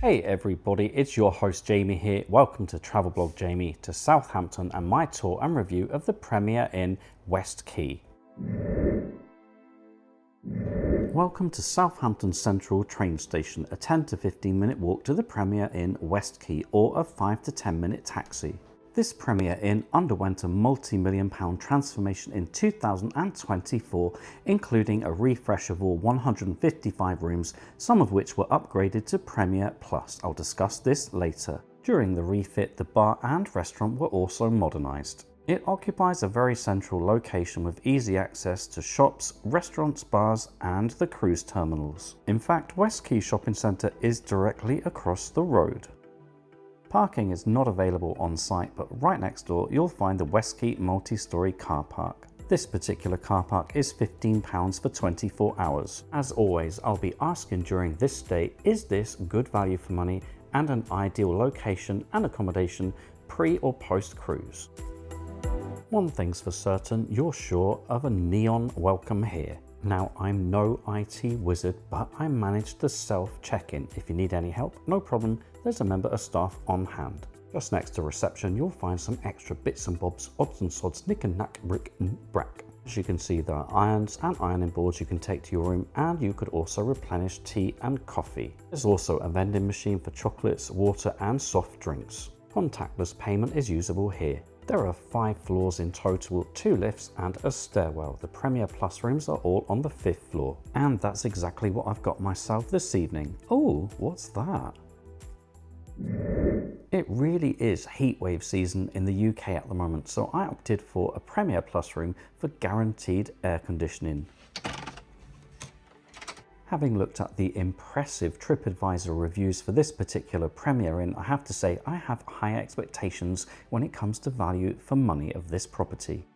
Hey everybody, it's your host Jamie here. Welcome to Travel Blog Jamie to Southampton and my tour and review of the Premier Inn West Quay. Welcome to Southampton Central train station, a 10 to 15 minute walk to the Premier Inn West Quay or a 5 to 10 minute taxi. This Premier Inn underwent a multi-million pound transformation in 2024, including a refresh of all 155 rooms, some of which were upgraded to Premier Plus. I'll discuss this later. During the refit, the bar and restaurant were also modernised. It occupies a very central location with easy access to shops, restaurants, bars and the cruise terminals. In fact, West Quay Shopping Centre is directly across the road. Parking is not available on site, but right next door you'll find the West Quay multi-storey car park. This particular car park is £15 for 24 hours. As always, I'll be asking during this stay, is this good value for money and an ideal location and accommodation pre or post cruise? One thing's for certain, you're sure of a neon welcome here. Now, I'm no IT wizard, but I managed to self-check-in. If you need any help, no problem, there's a member of staff on hand. Just next to reception, you'll find some extra bits and bobs, odds and sods, knick and knack, brick and brack. As you can see, there are irons and ironing boards you can take to your room, and you could also replenish tea and coffee. There's also a vending machine for chocolates, water and soft drinks. Contactless payment is usable here. There are 5 floors in total, 2 lifts and a stairwell. The Premier Plus rooms are all on the 5th floor. And that's exactly what I've got myself this evening. Oh, what's that? It really is heatwave season in the UK at the moment, so I opted for a Premier Plus room for guaranteed air conditioning. Having looked at the impressive TripAdvisor reviews for this particular Premier Inn, I have to say I have high expectations when it comes to value for money of this property.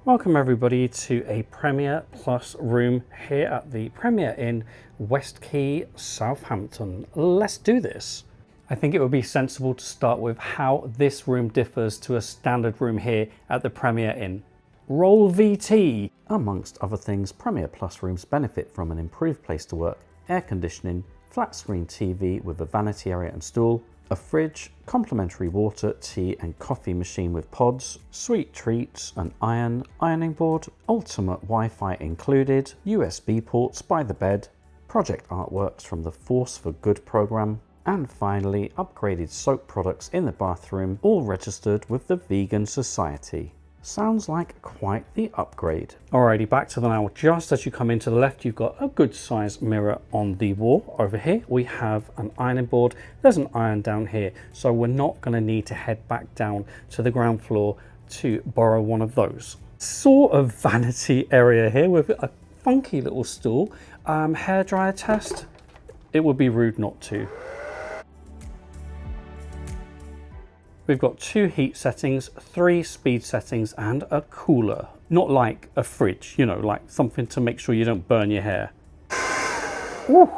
Welcome everybody to a Premier Plus room here at the Premier Inn West Quay, Southampton. Let's do this. I think it would be sensible to start with how this room differs to a standard room here at the Premier Inn. Roll VT! Amongst other things, Premier Plus rooms benefit from an improved place to work, air conditioning, flat screen TV with a vanity area and stool, a fridge, complimentary water, tea and coffee machine with pods, sweet treats, an ironing board, ultimate Wi-Fi included, USB ports by the bed, project artworks from the Force for Good programme, and finally upgraded soap products in the bathroom, all registered with the Vegan Society. Sounds like quite the upgrade. Alrighty, back to the now. Just as you come into the left, you've got a good sized mirror on the wall. Over here, we have an ironing board. There's an iron down here, so we're not going to need to head back down to the ground floor to borrow one of those. Sort of vanity area here with a funky little stool. Hairdryer test. It would be rude not to. We've got 2 heat settings, 3 speed settings and a cooler. Not like a fridge, you know, like something to make sure you don't burn your hair. Ooh,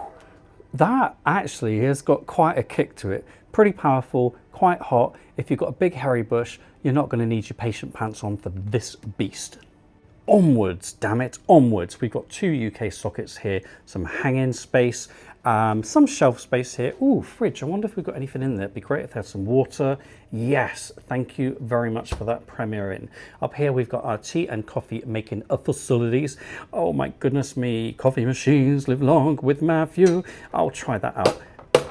that actually has got quite a kick to it. Pretty powerful, quite hot. If you've got a big hairy bush, you're not going to need your patient pants on for this beast. Onwards, damn it, onwards. We've got 2 UK sockets here, some hang-in space, some shelf space here. Ooh, fridge. I wonder if we've got anything in there. It'd be great if there's some water. Yes, thank you very much for that, Premier Inn. Up here we've got our tea and coffee making facilities. Oh my goodness me, coffee machines live long with Matthew. I'll try that out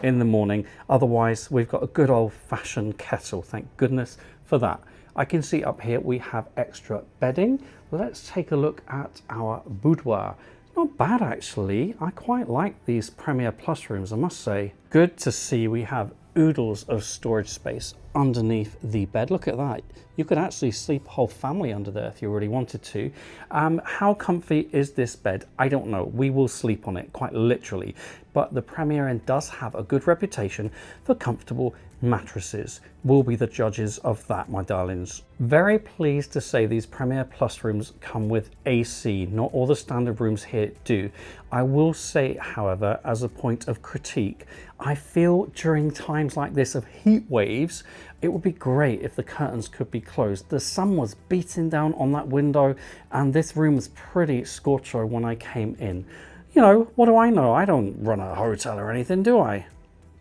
in the morning. Otherwise, we've got a good old-fashioned kettle. Thank goodness for that. I can see up here we have extra bedding. Let's take a look at our boudoir. Not bad actually. I quite like these Premier Plus rooms, I must say. Good to see we have oodles of storage space underneath the bed. Look at that. You could actually sleep a whole family under there if you really wanted to. How comfy is this bed? I don't know. We will sleep on it, quite literally. But the Premier Inn does have a good reputation for comfortable mattresses. We'll be the judges of that, my darlings. Very pleased to say these Premier Plus rooms come with AC. Not all the standard rooms here do. I will say, however, as a point of critique, I feel during times like this of heat waves, it would be great if the curtains could be closed. The sun was beating down on that window and this room was pretty scorcho when I came in. You know, what do I know? I don't run a hotel or anything, do I?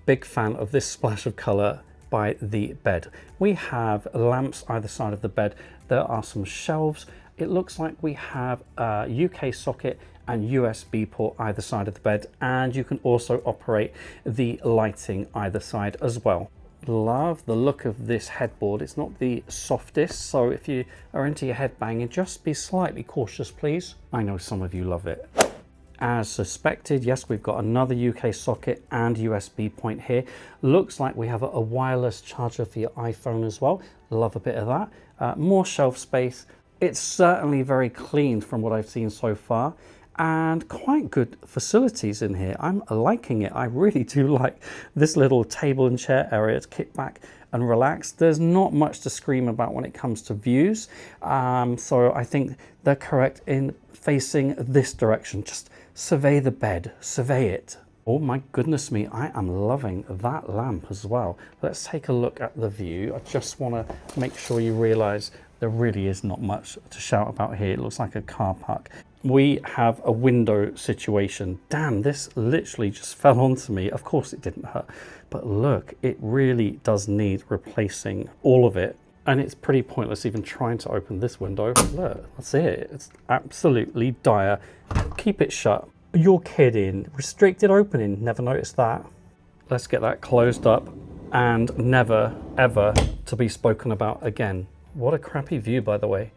Big fan of this splash of colour by the bed. We have lamps either side of the bed. There are some shelves. It looks like we have a UK socket and USB port either side of the bed, and you can also operate the lighting either side as well. Love the look of this headboard. It's not the softest, so if you are into your head banging, just be slightly cautious, please. I know some of you love it. As suspected, yes, we've got another UK socket and USB point here. Looks like we have a wireless charger for your iPhone as well. Love a bit of that. More shelf space. It's certainly very clean from what I've seen so far, and quite good facilities in here. I'm liking it. I really do like this little table and chair area to kick back and relax. There's not much to scream about when it comes to views, so I think they're correct in facing this direction. Just survey the bed, survey it. Oh my goodness me, I am loving that lamp as well. Let's take a look at the view. I just want to make sure you realize there really is not much to shout about here. It looks like a car park. We have a window situation. Damn, this literally just fell onto me. Of course it didn't hurt, but look, it really does need replacing, all of it. And it's pretty pointless even trying to open this window. Look, that's it. It's absolutely dire. Keep it shut. You're kidding. Restricted opening. Never noticed that. Let's get that closed up and never, ever to be spoken about again. What a crappy view, by the way.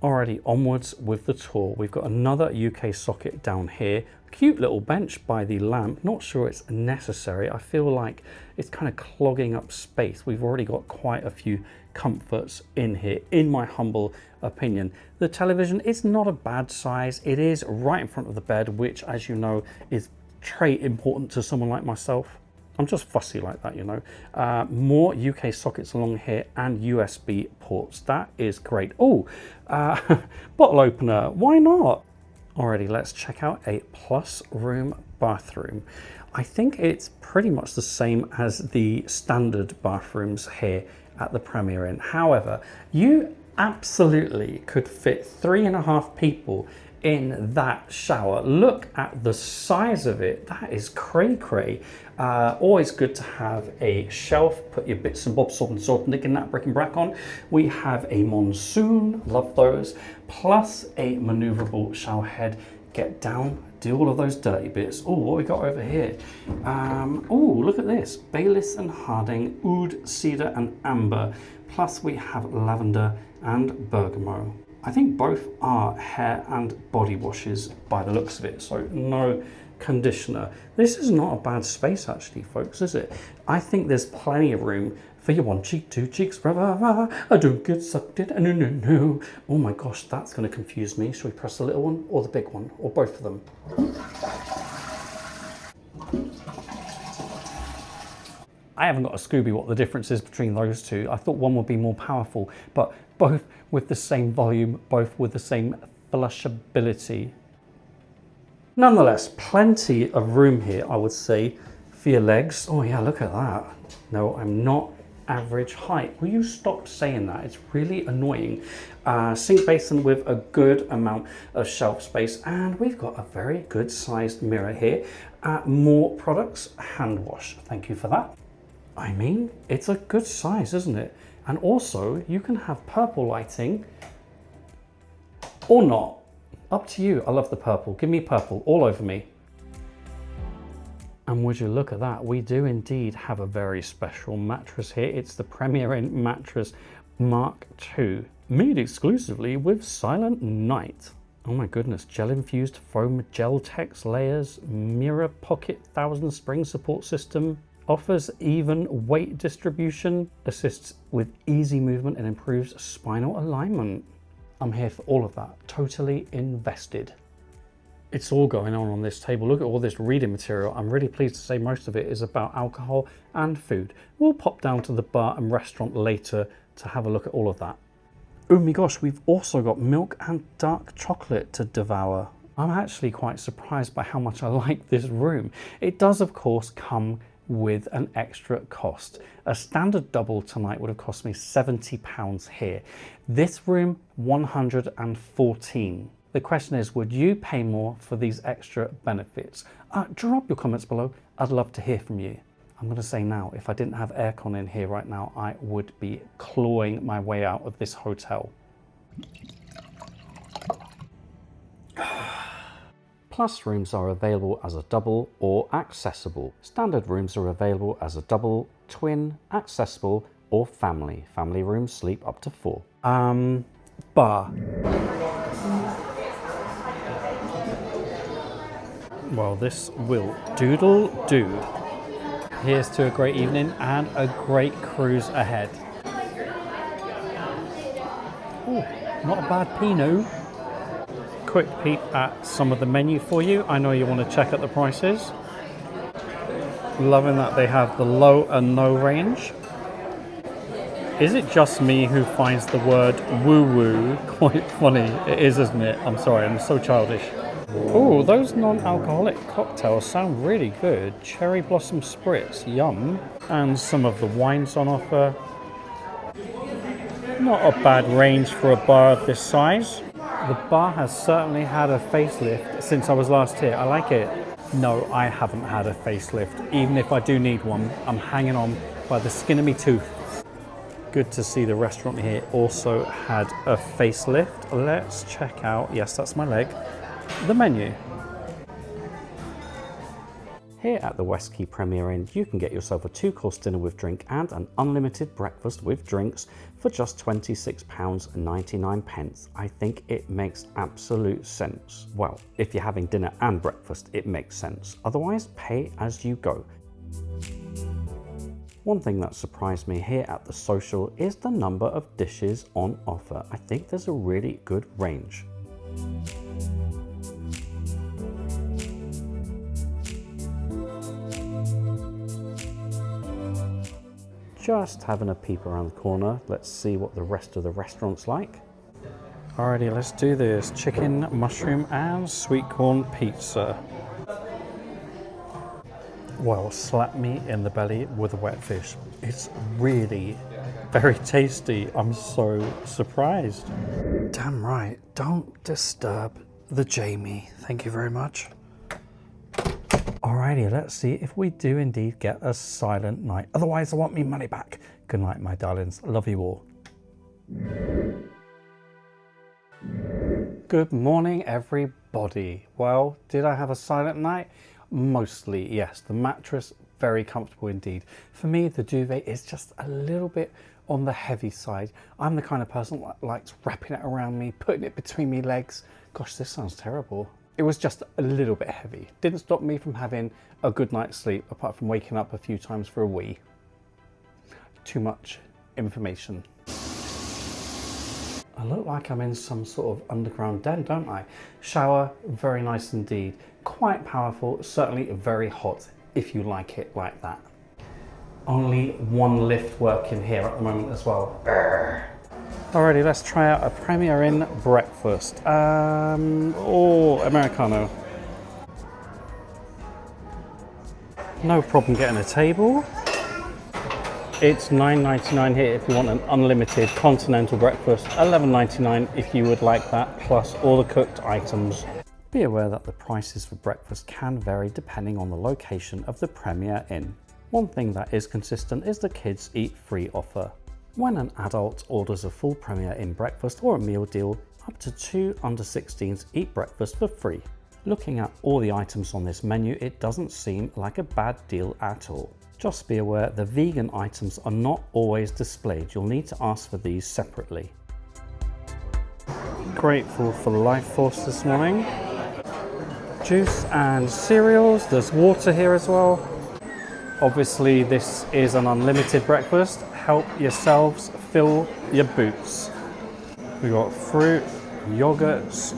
Alrighty, onwards with the tour. We've got another UK socket down here. Cute little bench by the lamp. Not sure it's necessary. I feel like it's kind of clogging up space. We've already got quite a few comforts in here, in my humble opinion. The television is not a bad size. It is right in front of the bed, which, as you know, is very important to someone like myself. I'm just fussy like that, you know. More UK sockets along here and USB ports. That is great. Oh, bottle opener. Why not? Alrighty, let's check out a plus room bathroom. I think it's pretty much the same as the standard bathrooms here at the Premier Inn. However, you absolutely could fit 3.5 people in that shower. Look at the size of it. That is cray cray. Always good to have a shelf, put your bits and bobs, and salt, nicking that brick and brack on. We have a monsoon, love those, plus a maneuverable shower head. Get down, do all of those dirty bits. Oh, what we got over here? Oh, look at this. Baylis and Harding, oud, cedar and amber. Plus we have lavender and bergamot. I think both are hair and body washes by the looks of it, so no conditioner. This is not a bad space actually, folks, is it? I think there's plenty of room for your one cheek, two cheeks, rah, rah, rah. I don't get sucked in, no, no, no. Oh my gosh, that's gonna confuse me. Should we press the little one or the big one, or both of them? I haven't got a Scooby what the difference is between those two. I thought one would be more powerful, but both with the same volume, both with the same flushability. Nonetheless, plenty of room here, I would say, for your legs. Oh yeah, look at that. No, I'm not average height. Will you stop saying that? It's really annoying. Sink basin with a good amount of shelf space, and we've got a very good sized mirror here. More products, hand wash. Thank you for that. I mean, it's a good size, isn't it? And also, you can have purple lighting or not. Up to you. I love the purple. Give me purple all over me. And would you look at that? We do indeed have a very special mattress here. It's the Premier Inn mattress Mark II, made exclusively with Silent Night. Oh my goodness, gel-infused foam gel text layers, mirror pocket 1000 spring support system, offers even weight distribution, assists with easy movement and improves spinal alignment. I'm here for all of that, totally invested. It's all going on this table. Look at all this reading material. I'm really pleased to say most of it is about alcohol and food. We'll pop down to the bar and restaurant later to have a look at all of that. Oh my gosh, we've also got milk and dark chocolate to devour. I'm actually quite surprised by how much I like this room. It does, of course, come with an extra cost. A standard double tonight would have cost me £70 here. This room, 114. The question is, would you pay more for these extra benefits? Drop your comments below. I'd love to hear from you. I'm going to say now, if I didn't have aircon in here right now, I would be clawing my way out of this hotel. Plus rooms are available as a double or accessible. Standard rooms are available as a double, twin, accessible, or family. Family rooms sleep up to 4. Bar. Well, this will doodle do. Here's to a great evening and a great cruise ahead. Oh, not a bad Pinot. Quick peek at some of the menu for you. I know you want to check out the prices. Loving that they have the low and no range. Is it just me who finds the word woo-woo quite funny? It is, isn't it? I'm sorry, I'm so childish. Oh, those non-alcoholic cocktails sound really good. Cherry blossom spritz, yum. And some of the wines on offer. Not a bad range for a bar of this size. The bar has certainly had a facelift since I was last here. I like it. No, I haven't had a facelift. Even if I do need one, I'm hanging on by the skin of my tooth. Good to see the restaurant here also had a facelift. Let's check out, yes, that's my leg, the menu. Here at the West Quay Premier Inn, you can get yourself a 2-course dinner with drink and an unlimited breakfast with drinks for just £26.99. I think it makes absolute sense. Well, if you're having dinner and breakfast, it makes sense. Otherwise, pay as you go. One thing that surprised me here at the Social is the number of dishes on offer. I think there's a really good range. Just having a peep around the corner. Let's see what the rest of the restaurant's like. Alrighty, let's do this. Chicken, mushroom and sweet corn pizza. Well, slap me in the belly with a wet fish. It's really very tasty. I'm so surprised. Damn right, don't disturb the Jamie. Thank you very much. Alrighty, let's see if we do indeed get a silent night. Otherwise, I want me money back. Good night, my darlings. Love you all. Good morning, everybody. Well, did I have a silent night? Mostly, yes. The mattress, very comfortable indeed. For me, the duvet is just a little bit on the heavy side. I'm the kind of person that likes wrapping it around me, putting it between my legs. Gosh, this sounds terrible. It was just a little bit heavy. Didn't stop me from having a good night's sleep, apart from waking up a few times for a wee. Too much information. I look like I'm in some sort of underground den, don't I? Shower, very nice indeed. Quite powerful, certainly very hot if you like it like that. Only one lift working here at the moment as well. Alrighty, let's try out a Premier Inn breakfast. Americano. No problem getting a table. It's $9.99 here if you want an unlimited continental breakfast, $11.99 if you would like that, plus all the cooked items. Be aware that the prices for breakfast can vary depending on the location of the Premier Inn. One thing that is consistent is the kids eat free offer. When an adult orders a full Premier Inn breakfast or a meal deal, up to 2 under-16s eat breakfast for free. Looking at all the items on this menu, it doesn't seem like a bad deal at all. Just be aware the vegan items are not always displayed. You'll need to ask for these separately. Grateful for Life Force this morning. Juice and cereals. There's water here as well. Obviously this is an unlimited breakfast. Help yourselves fill your boots. We've got fruit, yogurts.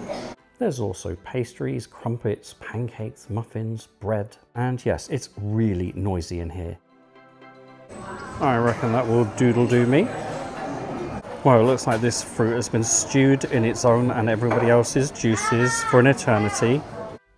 There's also pastries, crumpets, pancakes, muffins, bread, and yes, it's really noisy in here. I reckon that will doodle do me. Well, it looks like this fruit has been stewed in its own and everybody else's juices for an eternity.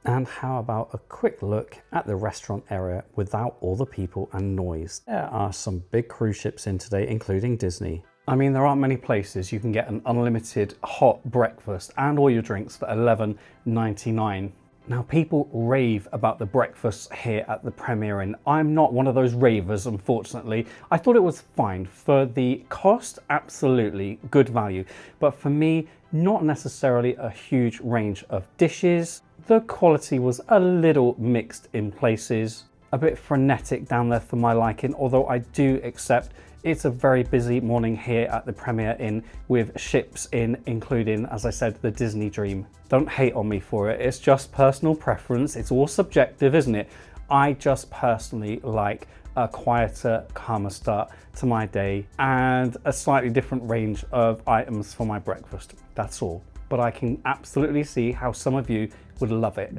And how about a quick look at the restaurant area without all the people and noise? There are some big cruise ships in today, including Disney. I mean, there aren't many places you can get an unlimited hot breakfast and all your drinks for $11.99. Now, people rave about the breakfasts here at the Premier Inn. I'm not one of those ravers, unfortunately. I thought it was fine. For the cost, absolutely good value. But for me, not necessarily a huge range of dishes. The quality was a little mixed in places, a bit frenetic down there for my liking, although I do accept it's a very busy morning here at the Premier Inn with ships in, including, as I said, the Disney Dream. Don't hate on me for it, it's just personal preference. It's all subjective, isn't it? I just personally like a quieter, calmer start to my day and a slightly different range of items for my breakfast. That's all. But I can absolutely see how some of you would love it.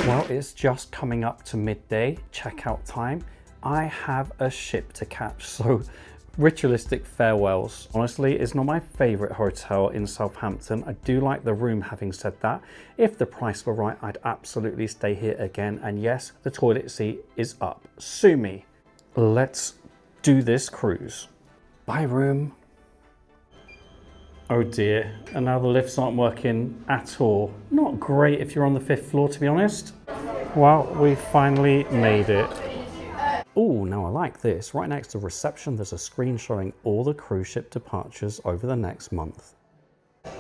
Well, it's just coming up to midday, checkout time. I have a ship to catch, so ritualistic farewells. Honestly, it's not my favorite hotel in Southampton. I do like the room, having said that. If the price were right, I'd absolutely stay here again. And yes, the toilet seat is up. Sue me. Let's do this cruise. Bye, room. Oh dear, and now the lifts aren't working at all. Not great if you're on the 5th floor, to be honest. Well, we finally made it. Oh, now I like this. Right next to reception, there's a screen showing all the cruise ship departures over the next month.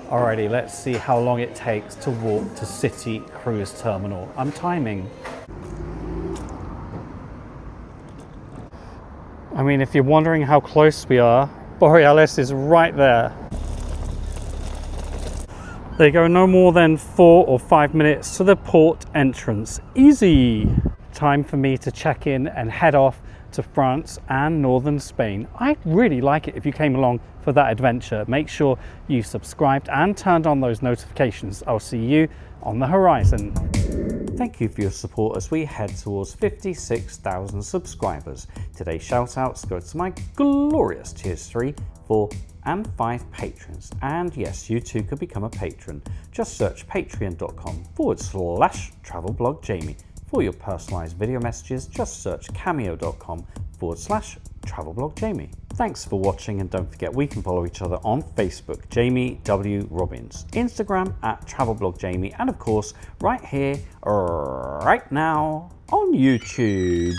Alrighty, let's see how long it takes to walk to City Cruise Terminal. I'm timing. I mean, if you're wondering how close we are, Borealis is right there. They go no more than 4 or 5 minutes to the port entrance. Easy! Time for me to check in and head off to France and northern Spain. I'd really like it if you came along for that adventure. Make sure you subscribed and turned on those notifications. I'll see you on the horizon. Thank you for your support as we head towards 56,000 subscribers. Today's shout outs go to my glorious tiers 3, 4 and 5 patrons. And yes, you too could become a patron. Just search patreon.com/travelblogjamie. For your personalized video messages, just search cameo.com/travelblogjamie. Thanks for watching, and don't forget we can follow each other on Facebook, Jamie W. Robbins, Instagram @travelblogjamie, and of course right here, right now on YouTube.